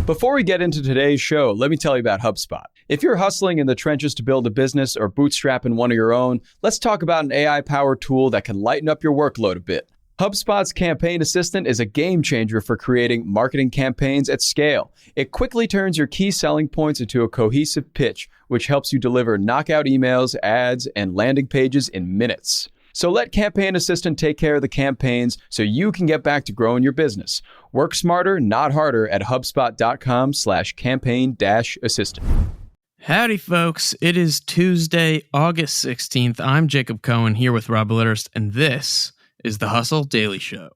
Before we get into today's show, let me tell you about HubSpot. If you're hustling in the trenches to build a business or bootstrapping one of your own, let's talk about an AI-powered tool that can lighten up your workload a bit. HubSpot's Campaign Assistant is a game changer for creating marketing campaigns at scale. It quickly turns your key selling points into a cohesive pitch, which helps you deliver knockout emails, ads, and landing pages in minutes. So let Campaign Assistant take care of the campaigns so you can get back to growing your business. Work smarter, not harder at HubSpot.com/campaign-assistant. Howdy, folks. It is Tuesday, August 16th. I'm Jacob Cohen here with Rob Litterst, and this is the Hustle Daily Show.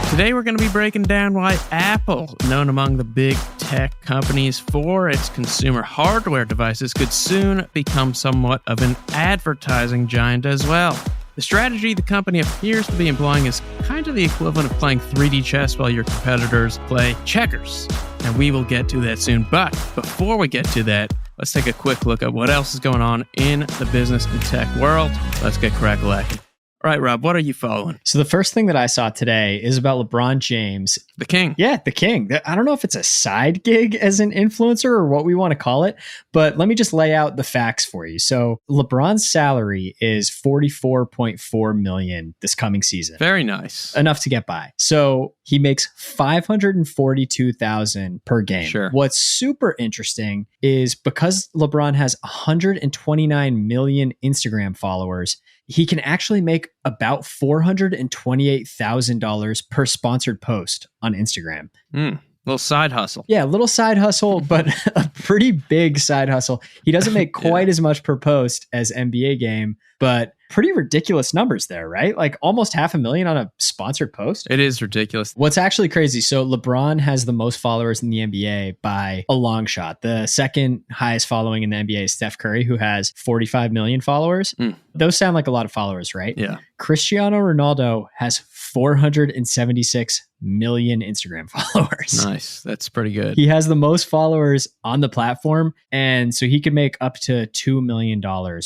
Today we're going to be breaking down why Apple, known among the big tech companies for its consumer hardware devices, could soon become somewhat of an advertising giant as well. The strategy the company appears to be employing is kind of the equivalent of playing 3D chess while your competitors play checkers. And we will get to that soon. But before we get to that, let's take a quick look at what else is going on in the business and tech world. Let's get crack-a-lacking. All right, Rob, what are you following? So the first thing that I saw today is about LeBron James. The king. Yeah, the king. I don't know if it's a side gig as an influencer or what we want to call it, but let me just lay out the facts for you. So LeBron's salary is $44.4 million this coming season. Very nice. Enough to get by. So he makes $542,000 per game. Sure. What's super interesting is because LeBron has 129 million Instagram followers, he can actually make about $428,000 per sponsored post on Instagram. Little side hustle. Yeah, little side hustle, but a pretty big side hustle. He doesn't make quite as much per post as NBA Game, but pretty ridiculous numbers there, right? Like almost $500,000 on a sponsored post. It is ridiculous. What's actually crazy, so LeBron has the most followers in the NBA by a long shot. The second highest following in the NBA is Steph Curry, who has 45 million followers. Those sound like a lot of followers, right? Yeah. Cristiano Ronaldo has 476 million Instagram followers. Nice. That's pretty good. He has the most followers on the platform. And so he could make up to $2 million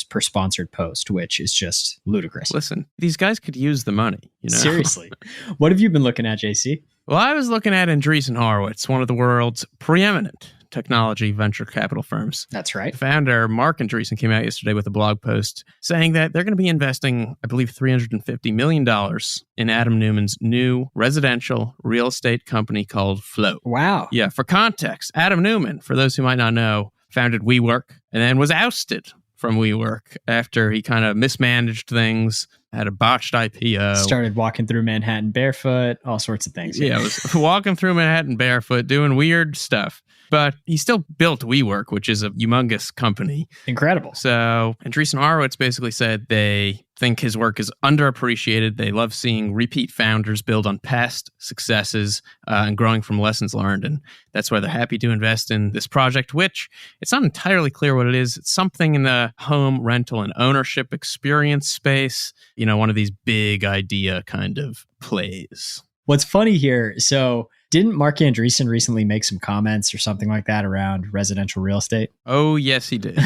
per sponsored post, which is just ludicrous. Listen, these guys could use the money, you know? Seriously. What have you been looking at, JC? Well, I was looking at Andreessen Horowitz, one of the world's preeminent technology venture capital firms. That's right. Founder Mark Andreessen came out yesterday with a blog post saying that they're going to be investing, I believe, $350 million in Adam Neumann's new residential real estate company called Flow. Wow. Yeah, for context, Adam Neumann, for those who might not know, founded WeWork and then was ousted from WeWork after he kind of mismanaged things, had a botched IPO. Started walking through Manhattan barefoot, all sorts of things. Yeah, was walking through Manhattan barefoot, doing weird stuff. But he still built WeWork, which is a humongous company. Incredible. So Andreessen Horowitz basically said they think his work is underappreciated. They love seeing repeat founders build on past successes and growing from lessons learned. And that's why they're happy to invest in this project, which it's not entirely clear what it is. It's something in the home rental and ownership experience space. You know, one of these big idea kind of plays. What's funny here, so didn't Mark Andreessen recently make some comments or something like that around residential real estate? Oh, yes, he did.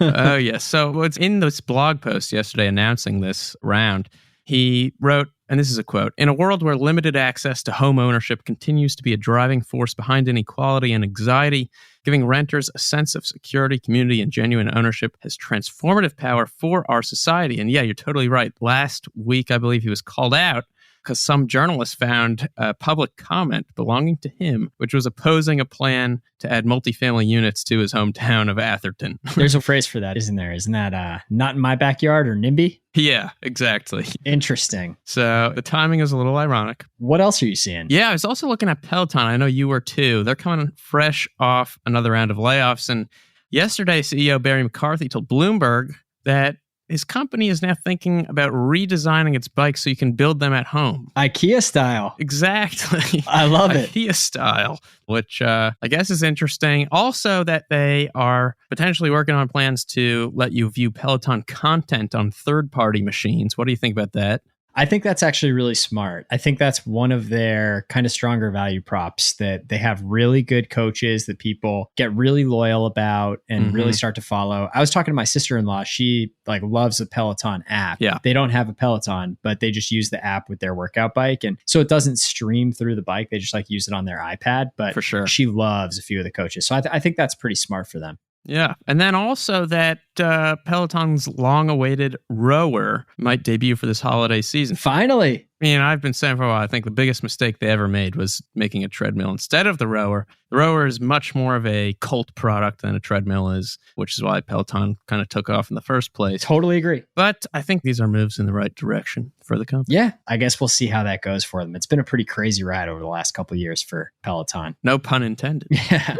Oh, yes. So what's in this blog post yesterday announcing this round, he wrote, and this is a quote, "In a world where limited access to home ownership continues to be a driving force behind inequality and anxiety, giving renters a sense of security, community, and genuine ownership has transformative power for our society." And yeah, you're totally right. Last week, I believe he was called out because some journalist found a public comment belonging to him, which was opposing a plan to add multifamily units to his hometown of Atherton. There's a phrase for that, isn't there? Isn't that not in my backyard or NIMBY? Yeah, exactly. Interesting. So the timing is a little ironic. What else are you seeing? Yeah, I was also looking at Peloton. I know you were too. They're coming fresh off another round of layoffs. And yesterday, CEO Barry McCarthy told Bloomberg that his company is now thinking about redesigning its bikes so you can build them at home. IKEA style. Exactly. I love it. IKEA style, which I guess is interesting. Also that they are potentially working on plans to let you view Peloton content on third-party machines. What do you think about that? I think that's actually really smart. I think that's one of their kind of stronger value props, that they have really good coaches that people get really loyal about and really start to follow. I was talking to my sister-in-law. She like loves the Peloton app. Yeah. They don't have a Peloton, but they just use the app with their workout bike. And so it doesn't stream through the bike. They just like use it on their iPad, but For sure. she loves a few of the coaches. So I think that's pretty smart for them. Yeah. And then also that Peloton's long-awaited rower might debut for this holiday season. Finally. I mean, I've been saying for a while, I think the biggest mistake they ever made was making a treadmill instead of the rower. The rower is much more of a cult product than a treadmill is, which is why Peloton kind of took off in the first place. Totally agree. But I think these are moves in the right direction for the company. Yeah, I guess we'll see how that goes for them. It's been a pretty crazy ride over the last couple of years for Peloton. No pun intended. Yeah.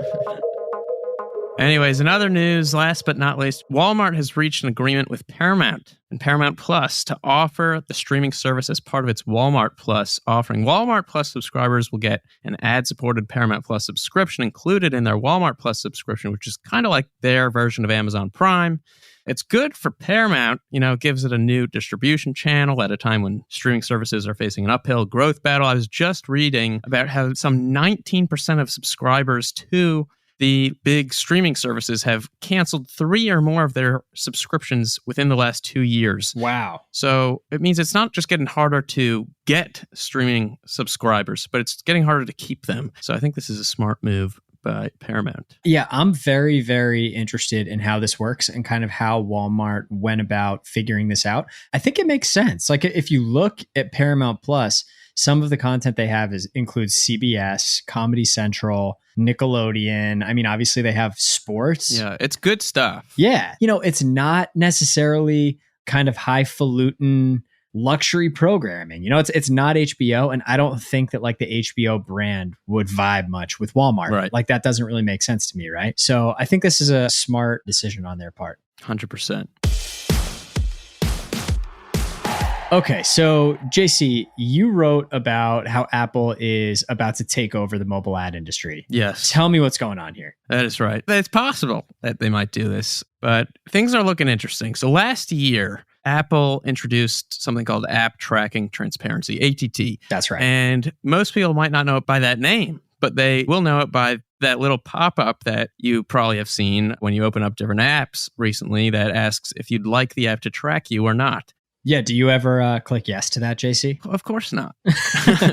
Anyways, in other news, last but not least, Walmart has reached an agreement with Paramount and Paramount Plus to offer the streaming service as part of its Walmart Plus offering. Walmart Plus subscribers will get an ad-supported Paramount Plus subscription included in their Walmart Plus subscription, which is kind of like their version of Amazon Prime. It's good for Paramount. It gives it a new distribution channel at a time when streaming services are facing an uphill growth battle. I was just reading about how some 19% of subscribers to the big streaming services have canceled 3 or more of their subscriptions within the last 2 years. Wow. So it means it's not just getting harder to get streaming subscribers, but it's getting harder to keep them. So I think this is a smart move by Paramount. Yeah, I'm very, very interested in how this works and kind of how Walmart went about figuring this out. I think it makes sense. Like if you look at Paramount Plus, some of the content they have includes CBS, Comedy Central, Nickelodeon. I mean, obviously they have sports. Yeah, it's good stuff. Yeah. It's not necessarily kind of highfalutin luxury programming. It's not HBO. And I don't think that like the HBO brand would vibe much with Walmart. Right. Like that doesn't really make sense to me, right? So I think this is a smart decision on their part. 100%. Okay, so JC, you wrote about how Apple is about to take over the mobile ad industry. Yes. Tell me what's going on here. That is right. It's possible that they might do this, but things are looking interesting. So last year, Apple introduced something called App Tracking Transparency, ATT. That's right. And most people might not know it by that name, but they will know it by that little pop-up that you probably have seen when you open up different apps recently that asks if you'd like the app to track you or not. Yeah. Do you ever click yes to that, JC? Of course not.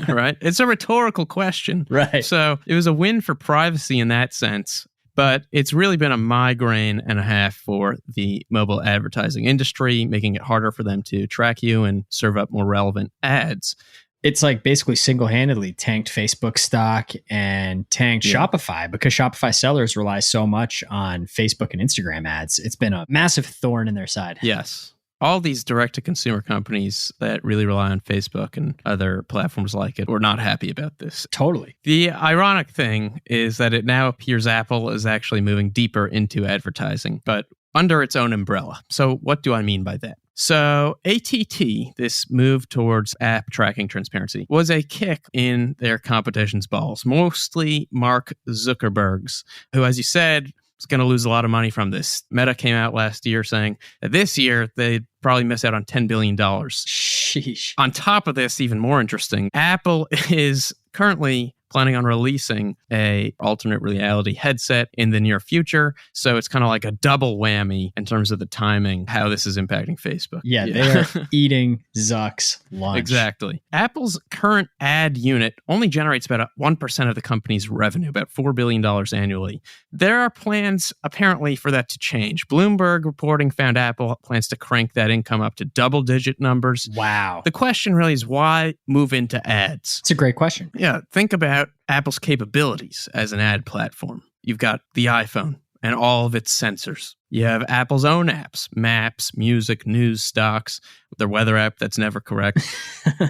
Right? It's a rhetorical question. Right. So it was a win for privacy in that sense, but it's really been a migraine and a half for the mobile advertising industry, making it harder for them to track you and serve up more relevant ads. It's like basically single-handedly tanked Facebook stock and tanked Shopify because Shopify sellers rely so much on Facebook and Instagram ads. It's been a massive thorn in their side. Yes. All these direct-to-consumer companies that really rely on Facebook and other platforms like it were not happy about this. Totally. The ironic thing is that it now appears Apple is actually moving deeper into advertising, but under its own umbrella. So what do I mean by that? So ATT, this move towards app tracking transparency, was a kick in their competition's balls, mostly Mark Zuckerberg's, who, as you said, is going to lose a lot of money from this. Meta came out last year saying that this year they'd probably miss out on $10 billion. Sheesh. On top of this, even more interesting, Apple is currently planning on releasing a alternate reality headset in the near future. So it's kind of like a double whammy in terms of the timing, how this is impacting Facebook. Yeah. They are eating Zuck's lunch. Exactly. Apple's current ad unit only generates about 1% of the company's revenue, about $4 billion annually. There are plans, apparently, for that to change. Bloomberg reporting found Apple plans to crank that income up to double-digit numbers. Wow. The question really is, why move into ads? It's a great question. Yeah, think about Apple's capabilities as an ad platform. You've got the iPhone and all of its sensors. You have Apple's own apps, Maps, Music, News, Stocks, their weather app that's never correct.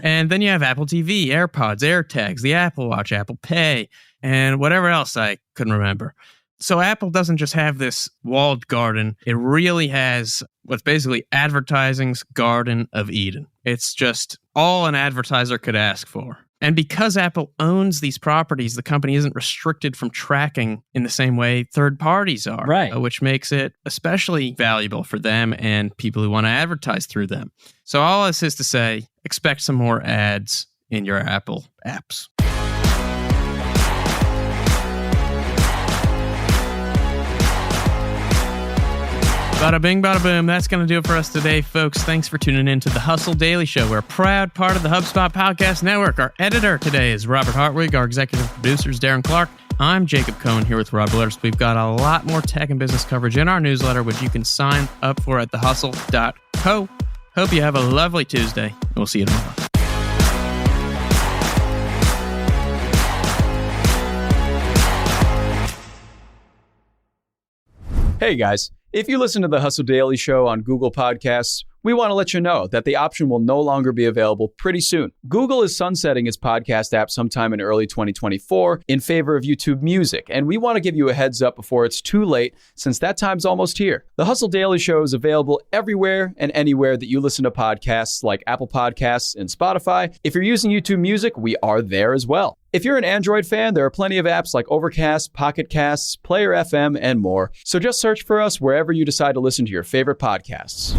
And then you have Apple TV, AirPods, AirTags, the Apple Watch, Apple Pay, and whatever else I couldn't remember. So Apple doesn't just have this walled garden. It really has what's basically advertising's Garden of Eden. It's just all an advertiser could ask for. And because Apple owns these properties, the company isn't restricted from tracking in the same way third parties are, right? Which makes it especially valuable for them and people who want to advertise through them. So all this is to say, expect some more ads in your Apple apps. Bada bing, bada boom. That's going to do it for us today, folks. Thanks for tuning in to the Hustle Daily Show. We're a proud part of the HubSpot Podcast Network. Our editor today is Robert Hartwig. Our executive producer is Darren Clark. I'm Jacob Cohen here with Rob Litterst. We've got a lot more tech and business coverage in our newsletter, which you can sign up for at thehustle.co. Hope you have a lovely Tuesday, and we'll see you tomorrow. Hey guys, if you listen to the Hustle Daily Show on Google Podcasts, we want to let you know that the option will no longer be available pretty soon. Google is sunsetting its podcast app sometime in early 2024 in favor of YouTube Music, and we want to give you a heads up before it's too late, since that time's almost here. The Hustle Daily Show is available everywhere and anywhere that you listen to podcasts, like Apple Podcasts and Spotify. If you're using YouTube Music, we are there as well. If you're an Android fan, there are plenty of apps like Overcast, Pocket Casts, Player FM, and more. So just search for us wherever you decide to listen to your favorite podcasts.